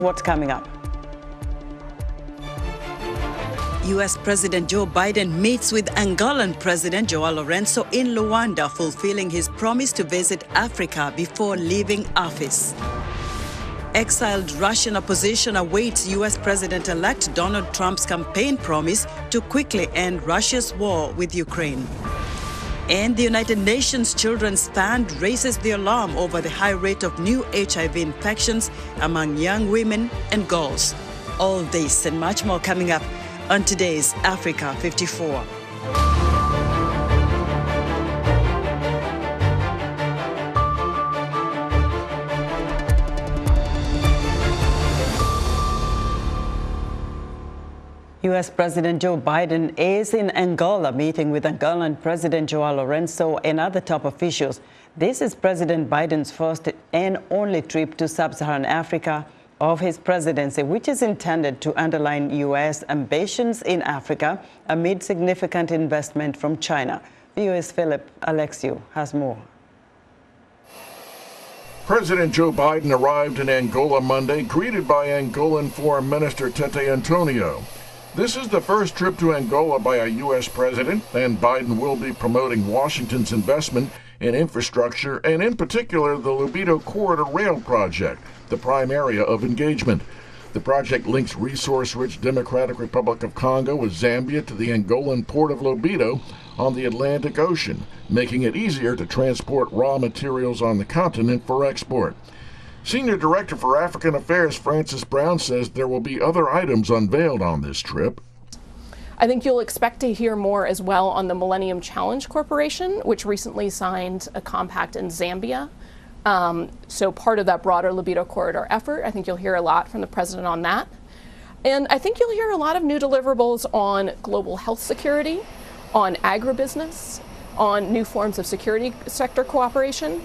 What's coming up? U.S. President Joe Biden meets with Angolan President João Lourenço in Luanda, fulfilling his promise to visit Africa before leaving office. Exiled Russian opposition awaits U.S. President-elect Donald Trump's campaign promise to quickly end Russia's war with Ukraine. And the United Nations Children's Fund raises the alarm over the high rate of new HIV infections among young women and girls. All this and much more coming up on today's Africa 54. U.S. President Joe Biden is in Angola meeting with Angolan President João Lourenço and other top officials. This is President Biden's first and only trip to sub-Saharan Africa of his presidency, which is intended to underline U.S. ambitions in Africa amid significant investment from China. VOA's Philip Alexiou has more. President Joe Biden arrived in Angola Monday, greeted by Angolan Foreign Minister Tete Antonio. This is the first trip to Angola by a U.S. president, and Biden will be promoting Washington's investment in infrastructure and, in particular, the Lobito Corridor Rail Project, the prime area of engagement. The project links resource-rich Democratic Republic of Congo with Zambia to the Angolan port of Lobito on the Atlantic Ocean, making it easier to transport raw materials on the continent for export. Senior Director for African Affairs Francis Brown says there will be other items unveiled on this trip. I think you'll expect to hear more as well on the Millennium Challenge Corporation, which recently signed a compact in Zambia. So part of that broader Lobito Corridor effort. I think you'll hear a lot from the president on that. And I think you'll hear a lot of new deliverables on global health security, on agribusiness, on new forms of security sector cooperation.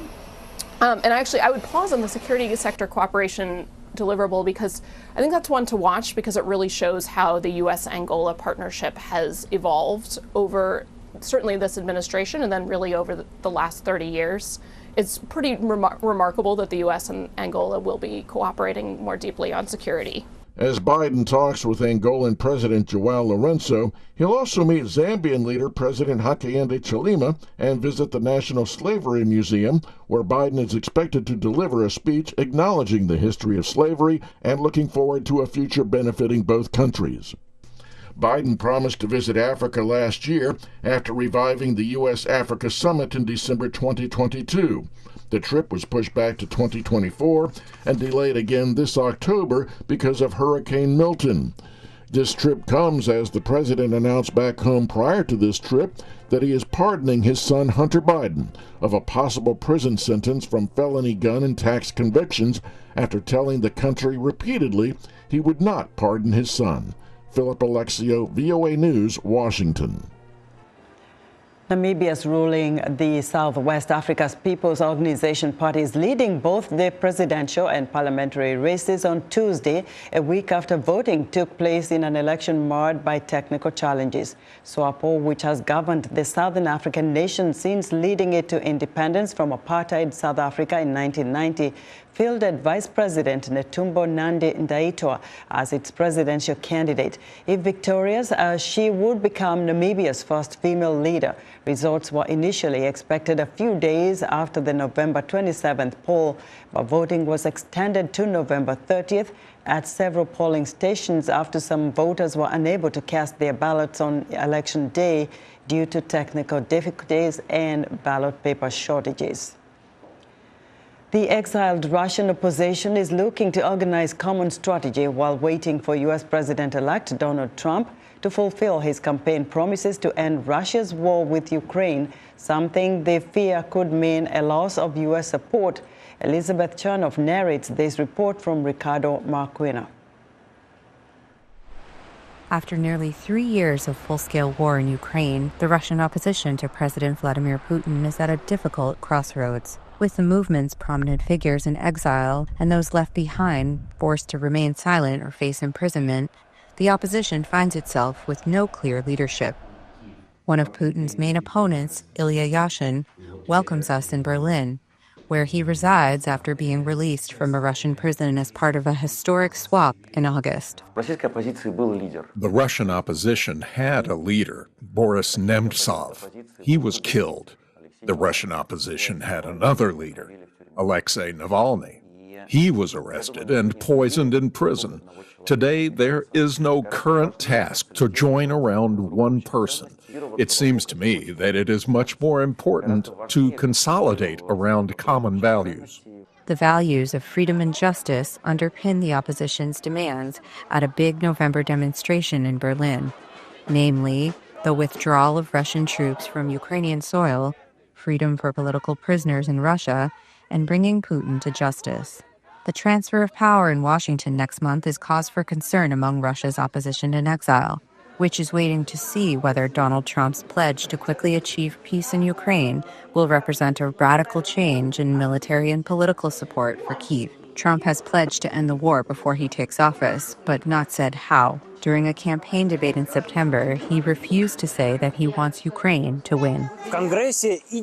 And actually, I would pause on the security sector cooperation deliverable because I think that's one to watch because it really shows how the U.S.-Angola partnership has evolved over certainly this administration and then really over the last 30 years. It's pretty remarkable that the U.S. and Angola will be cooperating more deeply on security. As Biden talks with Angolan President João Lourenço, he'll also meet Zambian leader President Hakainde Hichilema and visit the National Slavery Museum, where Biden is expected to deliver a speech acknowledging the history of slavery and looking forward to a future benefiting both countries. Biden promised to visit Africa last year after reviving the U.S.-Africa Summit in December 2022. The trip was pushed back to 2024 and delayed again this October because of Hurricane Milton. This trip comes as the president announced back home prior to this trip that he is pardoning his son Hunter Biden of a possible prison sentence from felony gun and tax convictions after telling the country repeatedly he would not pardon his son. Philip Alexiou, VOA News, Washington. Namibia's ruling the Southwest Africa's People's Organization Party is leading both the presidential and parliamentary races on Tuesday, a week after voting took place in an election marred by technical challenges. SWAPO, which has governed the Southern African nation since leading it to independence from apartheid South Africa in 1990, fielded Vice President Netumbo Nandi-Ndaitwah as its presidential candidate. If victorious, she would become Namibia's first female leader. Results were initially expected a few days after the November 27th poll, but voting was extended to November 30th at several polling stations after some voters were unable to cast their ballots on election day due to technical difficulties and ballot paper shortages. The exiled Russian opposition is looking to organize common strategy while waiting for U.S. President-elect Donald Trump to fulfill his campaign promises to end Russia's war with Ukraine, something they fear could mean a loss of U.S. support. Elizabeth Chernoff narrates this report from Ricardo Marquina. After nearly 3 years of full-scale war in Ukraine, the Russian opposition to President Vladimir Putin is at a difficult crossroads. With the movement's prominent figures in exile and those left behind forced to remain silent or face imprisonment, the opposition finds itself with no clear leadership. One of Putin's main opponents, Ilya Yashin, welcomes us in Berlin. where he resides after being released from a Russian prison as part of a historic swap in August. The Russian opposition had a leader, Boris Nemtsov. He was killed. The Russian opposition had another leader, Alexei Navalny. He was arrested and poisoned in prison. Today, there is no current task to join around one person. It seems to me that it is much more important to consolidate around common values. The values of freedom and justice underpin the opposition's demands at a big November demonstration in Berlin, namely the withdrawal of Russian troops from Ukrainian soil, freedom for political prisoners in Russia, and bringing Putin to justice. The transfer of power in Washington next month is cause for concern among Russia's opposition in exile, which is waiting to see whether Donald Trump's pledge to quickly achieve peace in Ukraine will represent a radical change in military and political support for Kyiv. Trump has pledged to end the war before he takes office, but not said how. During a campaign debate in September, he refused to say that he wants Ukraine to win.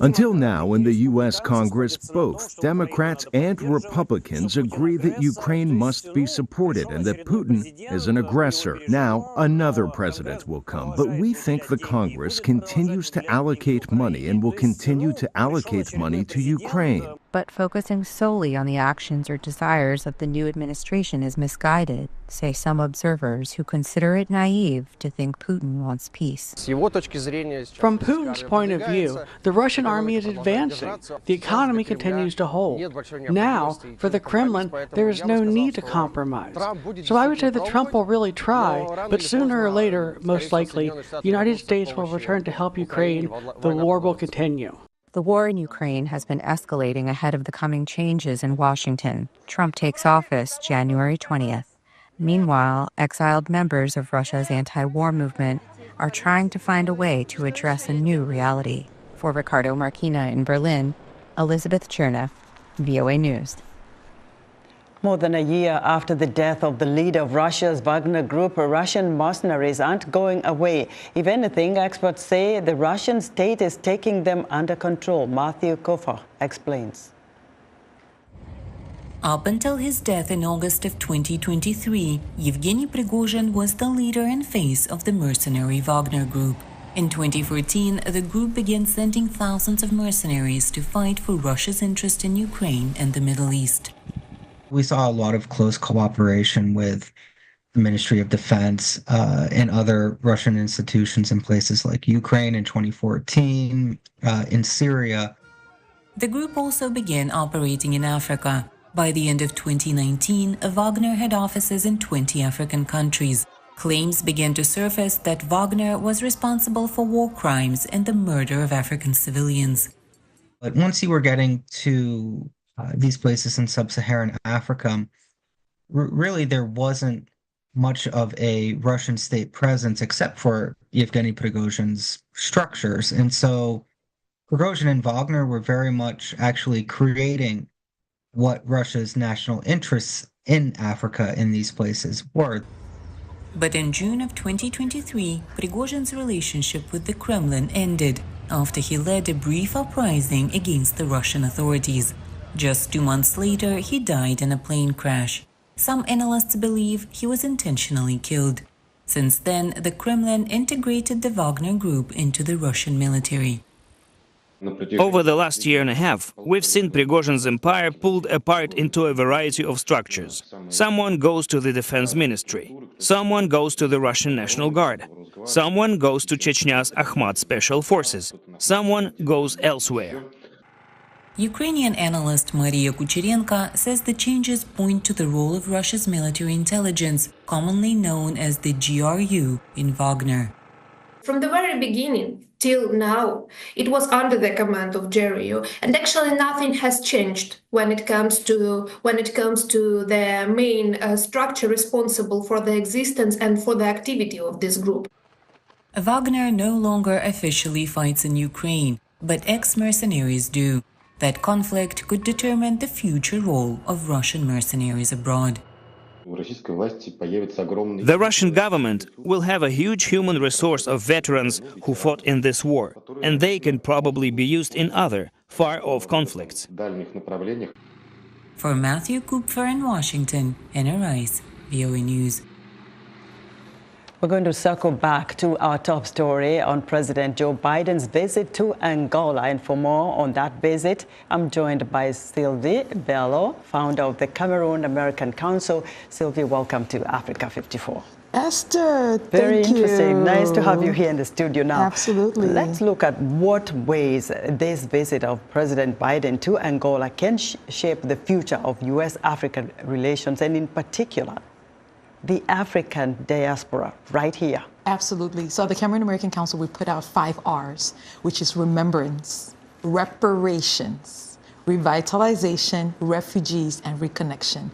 Until now, in the U.S. Congress, both Democrats and Republicans agree that Ukraine must be supported and that Putin is an aggressor. Now, another president will come, but we think the Congress continues to allocate money and will continue to allocate money to Ukraine. But focusing solely on the actions or desires of the new administration is misguided, say some observers who consider it naive to think Putin wants peace. From Putin's point of view, the Russian army is advancing. The economy continues to hold. Now, for the Kremlin, there is no need to compromise. So I would say that Trump will really try, but sooner or later, most likely, the United States will return to help Ukraine. The war will continue. The war in Ukraine has been escalating ahead of the coming changes in Washington. Trump takes office January 20th. Meanwhile, exiled members of Russia's anti-war movement are trying to find a way to address a new reality. For Ricardo Marquina in Berlin, Elizabeth Chernev, VOA News. More than a year after the death of the leader of Russia's Wagner Group, Russian mercenaries aren't going away. If anything, experts say the Russian state is taking them under control. Matthew Kofa explains. Up until his death in August of 2023, Yevgeny Prigozhin was the leader and face of the mercenary Wagner Group. In 2014, the group began sending thousands of mercenaries to fight for Russia's interest in Ukraine and the Middle East. We saw a lot of close cooperation with the Ministry of Defense and other Russian institutions in places like Ukraine in 2014, in Syria. The group also began operating in Africa. By the end of 2019, Wagner had offices in 20 African countries. Claims began to surface that Wagner was responsible for war crimes and the murder of African civilians. But once you were getting to these places in sub-Saharan Africa, really there wasn't much of a Russian state presence except for Yevgeny Prigozhin's structures. And so Prigozhin and Wagner were very much actually creating what Russia's national interests in Africa in these places were. But in June of 2023, Prigozhin's relationship with the Kremlin ended after he led a brief uprising against the Russian authorities. Just 2 months later, he died in a plane crash. Some analysts believe he was intentionally killed. Since then, the Kremlin integrated the Wagner Group into the Russian military. Over the last year and a half, we've seen Prigozhin's empire pulled apart into a variety of structures. Someone goes to the defense ministry. Someone goes to the Russian National Guard. Someone goes to Chechnya's Akhmat Special Forces. Someone goes elsewhere. Ukrainian analyst Maria Kucherenko says the changes point to the role of Russia's military intelligence, commonly known as the GRU, in Wagner. From the very beginning till now, it was under the command of GRU, and actually nothing has changed when it comes to the main structure responsible for the existence and for the activity of this group. Wagner no longer officially fights in Ukraine, but ex-mercenaries do. That conflict could determine the future role of Russian mercenaries abroad. The Russian government will have a huge human resource of veterans who fought in this war, and they can probably be used in other, far-off conflicts. For Matthew Kupfer in Washington, Anna Rice, VOA News. We're going to circle back to our top story on President Joe Biden's visit to Angola. And for more on that visit, I'm joined by Sylvie Bello, founder of the Cameroon American Council. Sylvie, welcome to Africa 54. Esther, Very thank interesting. you. Nice to have you here in the studio now. Absolutely. Let's look at what ways this visit of President Biden to Angola can shape the future of U.S.-African relations, and in particular, the African diaspora right here. Absolutely. So the Cameroon American Council, we put out 5 R's, which is remembrance, reparations, revitalization, refugees, and reconnection.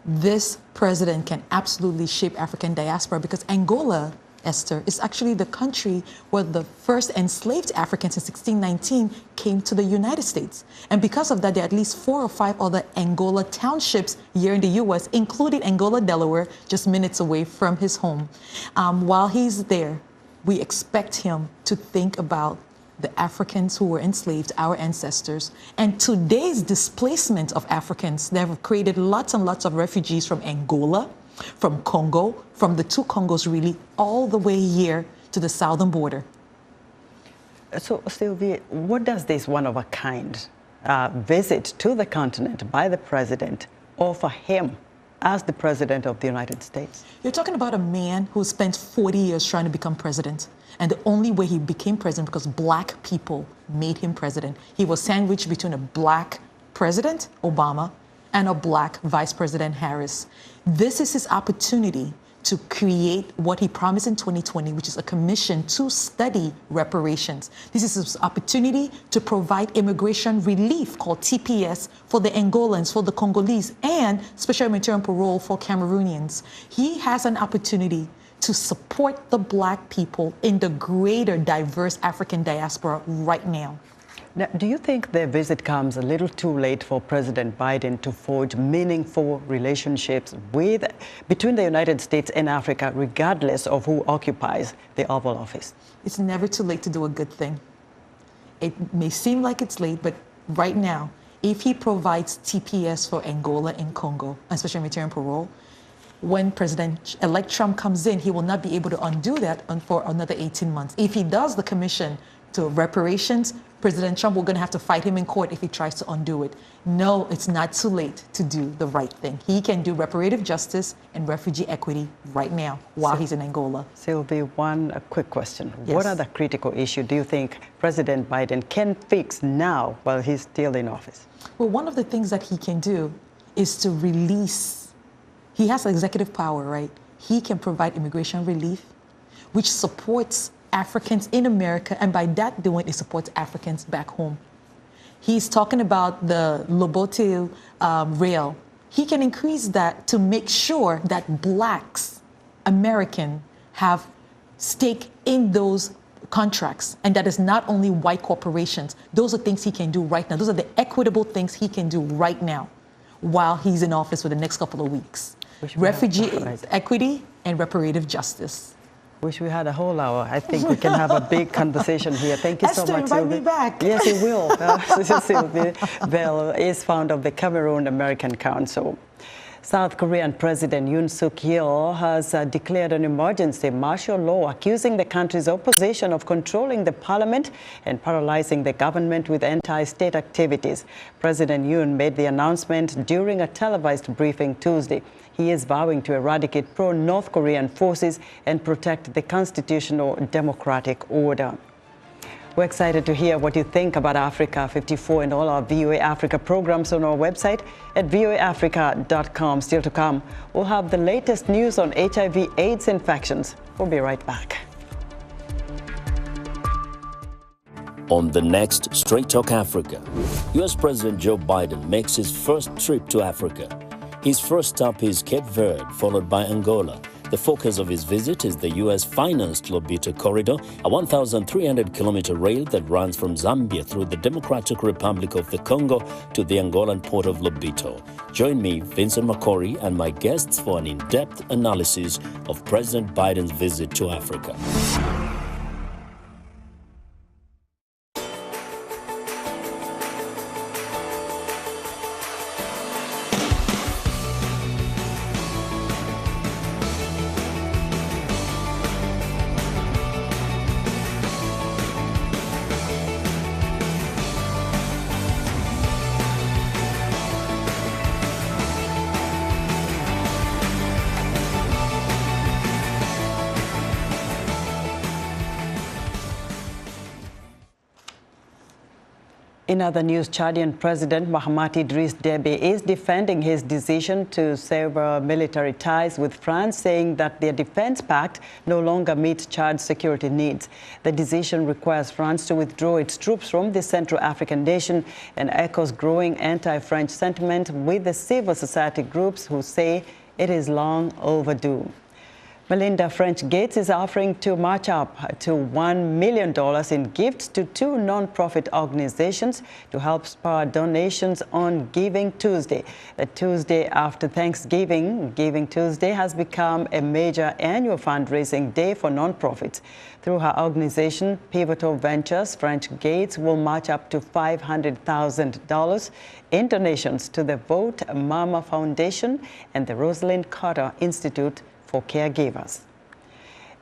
This president can absolutely shape African diaspora because Angola, Esther, is actually the country where the first enslaved Africans in 1619 came to the United States. And because of that, there are at least 4 or 5 other Angola townships here in the U.S., including Angola, Delaware, just minutes away from his home. While he's there, we expect him to think about the Africans who were enslaved, our ancestors, and today's displacement of Africans. They have created lots and lots of refugees from Angola, from Congo, from the 2 Congos really, all the way here to the southern border. So, Sylvie, what does this one-of-a-kind visit to the continent by the president offer him as the president of the United States? You're talking about a man who spent 40 years trying to become president. And the only way he became president because black people made him president. He was sandwiched between a black president, Obama, and a black Vice President Harris. This is his opportunity to create what he promised in 2020, which is a commission to study reparations. This is his opportunity to provide immigration relief called TPS for the Angolans, for the Congolese, and special humanitarian parole for Cameroonians. He has an opportunity to support the black people in the greater diverse African diaspora right now. Now, do you think the visit comes a little too late for President Biden to forge meaningful relationships between the United States and Africa, regardless of who occupies the Oval Office? It's never too late to do a good thing. It may seem like it's late, but right now, if he provides TPS for Angola and Congo, and special humanitarian parole, when President-elect Trump comes in, he will not be able to undo that for another 18 months. If he does the commission to reparations, President Trump will going to have to fight him in court if he tries to undo it. No, it's not too late to do the right thing. He can do reparative justice and refugee equity right now while he's in Angola. Sylvie, one quick question. Yes. What other critical issue do you think President Biden can fix now while he's still in office? Well, one of the things that he can do is to release. He has executive power, right? He can provide immigration relief, which supports Africans in America, and by that doing, it supports Africans back home. He's talking about the Lobote rail. He can increase that to make sure that blacks, American, have stake in those contracts, and that is not only white corporations. Those are things he can do right now. Those are the equitable things he can do right now while he's in office for the next couple of weeks. Refugee equity and reparative justice. Wish we had a whole hour. I think we can have a big conversation here. Thank you so much, Esther, invite me back. Yes, you will. Sylvie Bell is founder of the Cameroon American Council. South Korean President Yoon Suk-yeol has declared an emergency martial law, accusing the country's opposition of controlling the parliament and paralyzing the government with anti-state activities. President Yoon made the announcement during a televised briefing Tuesday. He is vowing to eradicate pro-North Korean forces and protect the constitutional democratic order. We're excited to hear what you think about Africa 54 and all our VOA Africa programs on our website at voaafrica.com. Still to come, we'll have the latest news on HIV/AIDS infections. We'll be right back. On the next Straight Talk Africa, U.S. President Joe Biden makes his first trip to Africa. His first stop is Cape Verde, followed by Angola. The focus of his visit is the U.S.-financed Lobito Corridor, a 1,300-kilometer rail that runs from Zambia through the Democratic Republic of the Congo to the Angolan port of Lobito. Join me, Vincent Makori, and my guests for an in-depth analysis of President Biden's visit to Africa. In other news, Chadian President Mahamat Idriss Déby is defending his decision to sever military ties with France, saying that their defense pact no longer meets Chad's security needs. The decision requires France to withdraw its troops from the Central African nation and echoes growing anti-French sentiment with the civil society groups who say it is long overdue. Melinda French Gates is offering to match up to $1 million in gifts to two non-profit organizations to help spur donations on Giving Tuesday. The Tuesday after Thanksgiving, Giving Tuesday has become a major annual fundraising day for non-profits. Through her organization, Pivotal Ventures, French Gates will match up to $500,000 in donations to the Vote Mama Foundation and the Rosalind Carter Institute for Caregivers.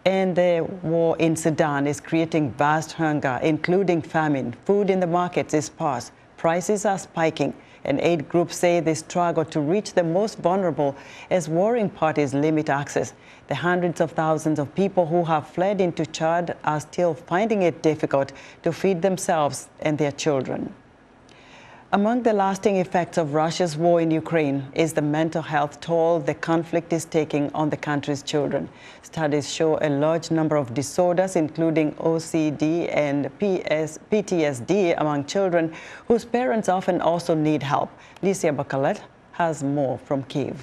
And the war in Sudan is creating vast hunger, including famine. Food in the markets is sparse. Prices are spiking. And aid groups say they struggle to reach the most vulnerable as warring parties limit access. The hundreds of thousands of people who have fled into Chad are still finding it difficult to feed themselves and their children. Among the lasting effects of Russia's war in Ukraine is the mental health toll the conflict is taking on the country's children. Studies show a large number of disorders, including OCD and PTSD among children, whose parents often also need help. Licia Bakalet has more from Kyiv.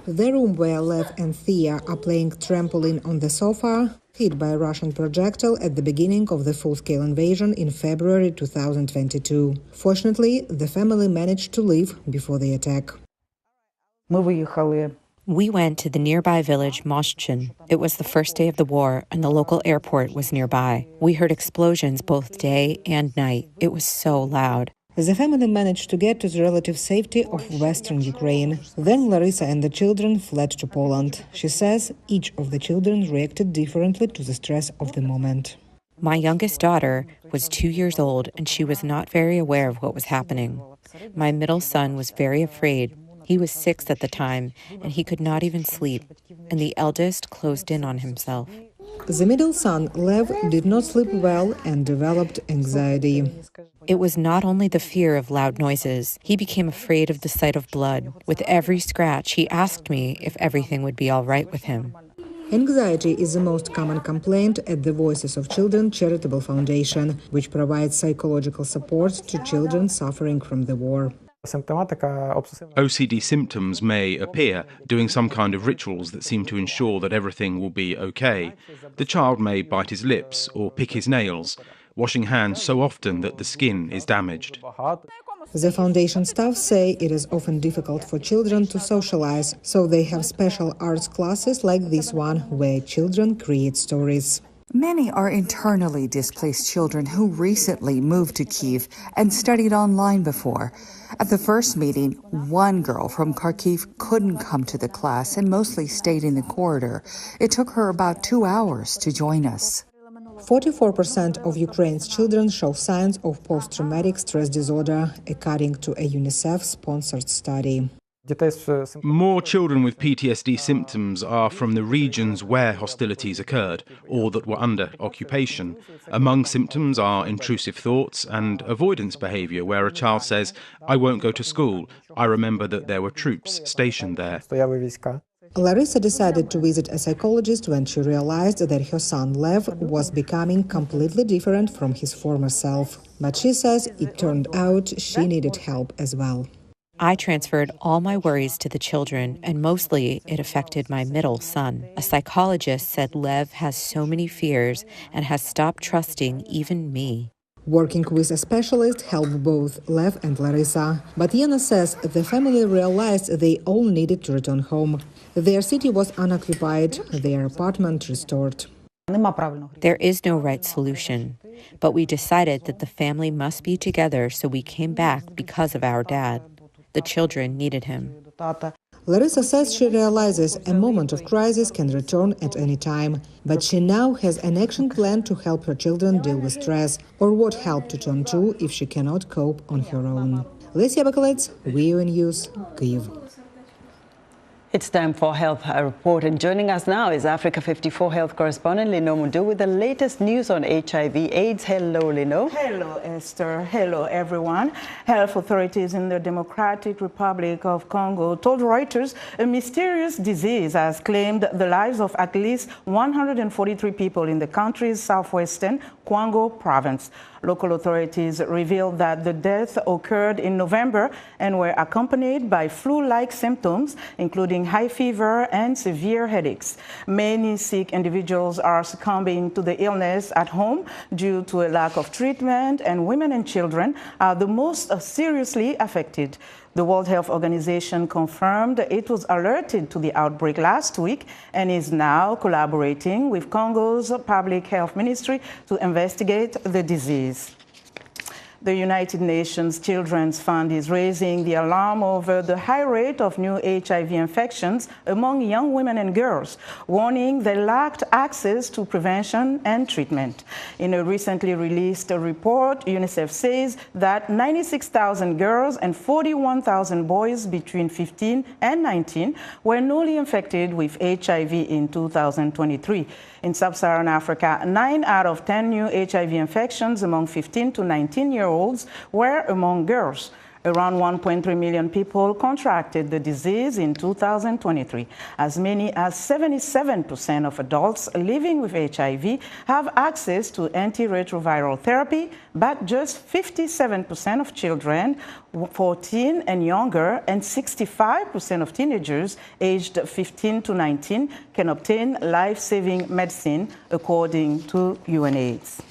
The room where Lev and Thea are playing trampoline on the sofa, hit by a Russian projectile at the beginning of the full-scale invasion in February 2022. Fortunately, the family managed to leave before the attack. We went to the nearby village Moshchin. It was the first day of the war, and the local airport was nearby. We heard explosions both day and night. It was so loud. The family managed to get to the relative safety of western Ukraine. Then Larissa and the children fled to Poland. She says each of the children reacted differently to the stress of the moment. My youngest daughter was 2 years old, and she was not very aware of what was happening. My middle son was very afraid. He was 6 at the time, and he could not even sleep. And the eldest closed in on himself. The middle son, Lev, did not sleep well and developed anxiety. It was not only the fear of loud noises. He became afraid of the sight of blood. With every scratch, he asked me if everything would be all right with him. Anxiety is the most common complaint at the Voices of Children charitable foundation, which provides psychological support to children suffering from the war. OCD symptoms may appear, doing some kind of rituals that seem to ensure that everything will be okay. The child may bite his lips or pick his nails, washing hands so often that the skin is damaged. The foundation staff say it is often difficult for children to socialize, so they have special arts classes like this one, where children create stories. Many are internally displaced children who recently moved to Kyiv and studied online before. At the first meeting, one girl from Kharkiv couldn't come to the class and mostly stayed in the corridor. It took her about 2 hours to join us. 44% of Ukraine's children show signs of post-traumatic stress disorder, according to a UNICEF-sponsored study. More children with PTSD symptoms are from the regions where hostilities occurred or that were under occupation. Among symptoms are intrusive thoughts and avoidance behavior, where a child says, "I won't go to school. I remember that there were troops stationed there." Larissa decided to visit a psychologist when she realized that her son Lev was becoming completely different from his former self. But she says it turned out she needed help as well. I transferred all my worries to the children, and mostly it affected my middle son. A psychologist said Lev has so many fears and has stopped trusting even me. Working with a specialist helped both Lev and Larissa. But Yana says the family realized they all needed to return home. Their city was unoccupied, their apartment restored. There is no right solution, but we decided that the family must be together, so we came back because of our dad. The children needed him. Larissa says she realizes a moment of crisis can return at any time, but she now has an action plan to help her children deal with stress, or what help to turn to if she cannot cope on her own. Licia Bakalets, VOA News, Kyiv. It's time for Health Report, and joining us now is Africa 54 Health correspondent Lino Mudu with the latest news on HIV/AIDS. Hello, Lino. Hello, Esther. Hello, everyone. Health authorities in the Democratic Republic of Congo told Reuters a mysterious disease has claimed the lives of at least 143 people in the country's southwestern Kwango province. Local authorities revealed that the death occurred in November and were accompanied by flu-like symptoms, including high fever and severe headaches. Many sick individuals are succumbing to the illness at home due to a lack of treatment, and women and children are the most seriously affected. The World Health Organization confirmed it was alerted to the outbreak last week and is now collaborating with Congo's Public Health Ministry to investigate the disease. The United Nations Children's Fund is raising the alarm over the high rate of new HIV infections among young women and girls, warning they lacked access to prevention and treatment. In a recently released report, UNICEF says that 96,000 girls and 41,000 boys between 15 and 19 were newly infected with HIV in 2023. In sub-Saharan Africa, 9 out of 10 new HIV infections among 15 to 19-year-olds were among girls. Around 1.3 million people contracted the disease in 2023. As many as 77% of adults living with HIV have access to antiretroviral therapy, but just 57% of children 14 and younger and 65% of teenagers aged 15 to 19 can obtain life-saving medicine, according to UNAIDS.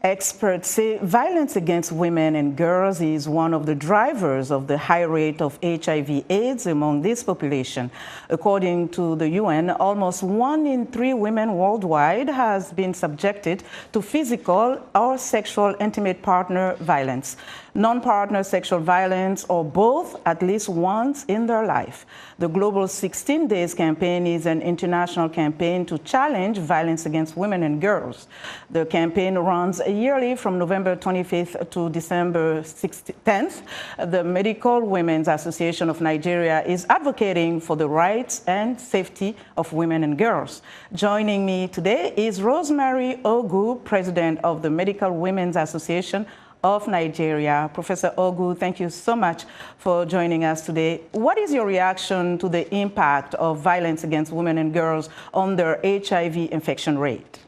Experts say violence against women and girls is one of the drivers of the high rate of HIV/AIDS among this population. According to the UN, almost 1 in 3 women worldwide has been subjected to physical or sexual intimate partner violence, non-partner sexual violence, or both at least once in their life. The Global 16 Days campaign is an international campaign to challenge violence against women and girls. The campaign runs yearly from November 25th to December 10th. The Medical Women's Association of Nigeria is advocating for the rights and safety of women and girls. Joining me today is Rosemary Ogu, president of the Medical Women's Association of Nigeria. Professor Ogu, thank you so much for joining us today. What is your reaction to the impact of violence against women and girls on their HIV infection rate?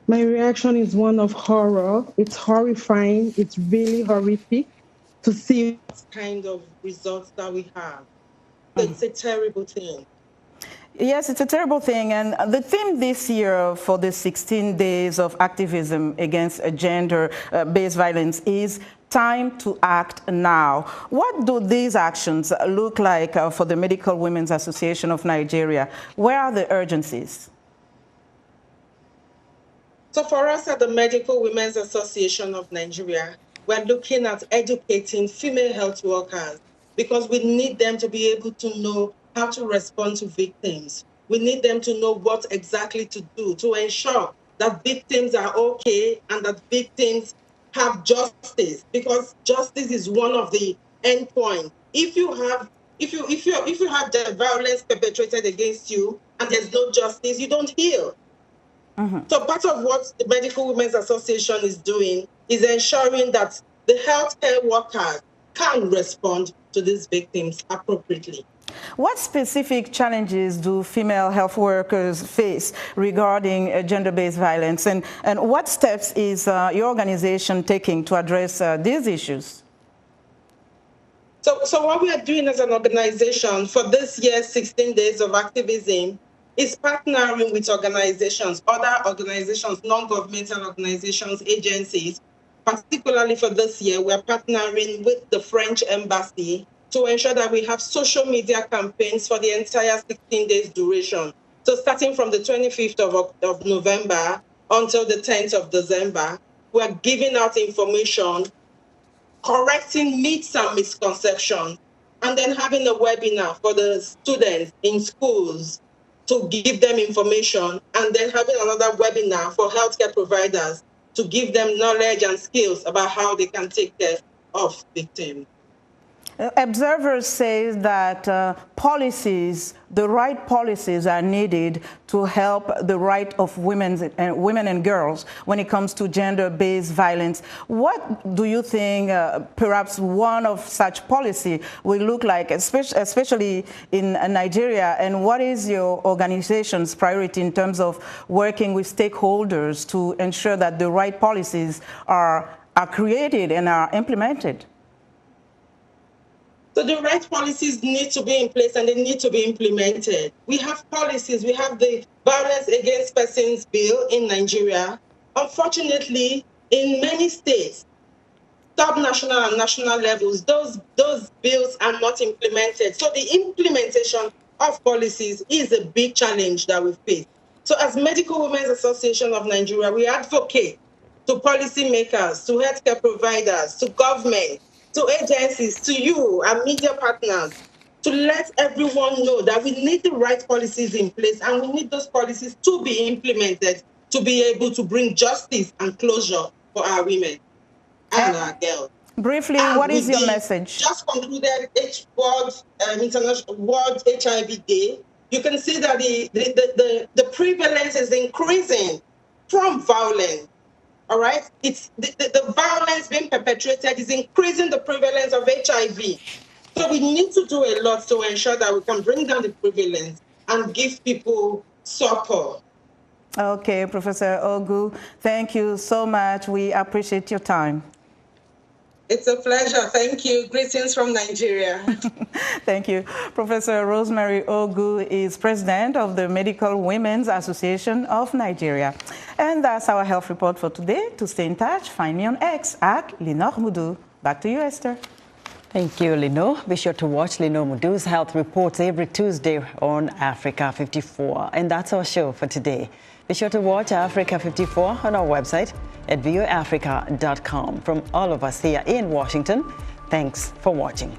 My reaction is one of horror. It's horrifying. It's really horrific to see what kind of results that we have. It's a terrible thing. Yes, it's a terrible thing. And the theme this year for the 16 days of activism against gender-based violence is time to act now. What do these actions look like for the Medical Women's Association of Nigeria? Where are the urgencies? So for us at the Medical Women's Association of Nigeria, we're looking at educating female health workers because we need them to be able to know how to respond to victims. We need them to know what exactly to do to ensure that victims are okay and that victims have justice, because justice is one of the endpoints. If you have the violence perpetrated against you and there's no justice, you don't heal. So part of what the Medical Women's Association is doing is ensuring that the healthcare workers can respond to these victims appropriately. What specific challenges do female health workers face regarding gender-based violence, and what steps is your organization taking to address these issues? So what we are doing as an organization for this year's 16 days of activism is partnering with organizations, other organizations, non-governmental organizations, agencies. Particularly for this year, we're partnering with the French Embassy to ensure that we have social media campaigns for the entire 16 days duration. So starting from the 25th of November until the 10th of December, we're giving out information, correcting myths and misconceptions, and then having a webinar for the students in schools to give them information, and then having another webinar for healthcare providers to give them knowledge and skills about how they can take care of victims. Observers say that the right policies are needed to help the right of women and girls when it comes to gender-based violence. What do you think perhaps one of such policy will look like, especially in Nigeria? And what is your organization's priority in terms of working with stakeholders to ensure that the right policies are created and are implemented? So the right policies need to be in place and they need to be implemented. We have policies. We have the Violence Against Persons Bill in Nigeria. Unfortunately, in many states, subnational and national levels, those bills are not implemented. So the implementation of policies is a big challenge that we face. So as Medical Women's Association of Nigeria, we advocate to policymakers, to healthcare providers, to government, to agencies, to you and media partners, to let everyone know that we need the right policies in place and we need those policies to be implemented to be able to bring justice and closure for our women and our girls. Briefly, what is your message? Just concluded International World HIV Day. You can see that the prevalence is increasing from violence. All right, it's the violence being perpetrated is increasing the prevalence of HIV. So we need to do a lot to ensure that we can bring down the prevalence and give people support. Okay, Professor Ogu, thank you so much. We appreciate your time. It's a pleasure. Thank you. Greetings from Nigeria. Thank you. Professor Rosemary Ogu is president of the Medical Women's Association of Nigeria. And that's our health report for today. To stay in touch, find me on X at Lenore Mudu. Back to you, Esther. Thank you, Lenore. Be sure to watch Lenore Mudu's health reports every Tuesday on Africa 54. And that's our show for today. Be sure to watch Africa 54 on our website at voaafrica.com. From all of us here in Washington, thanks for watching.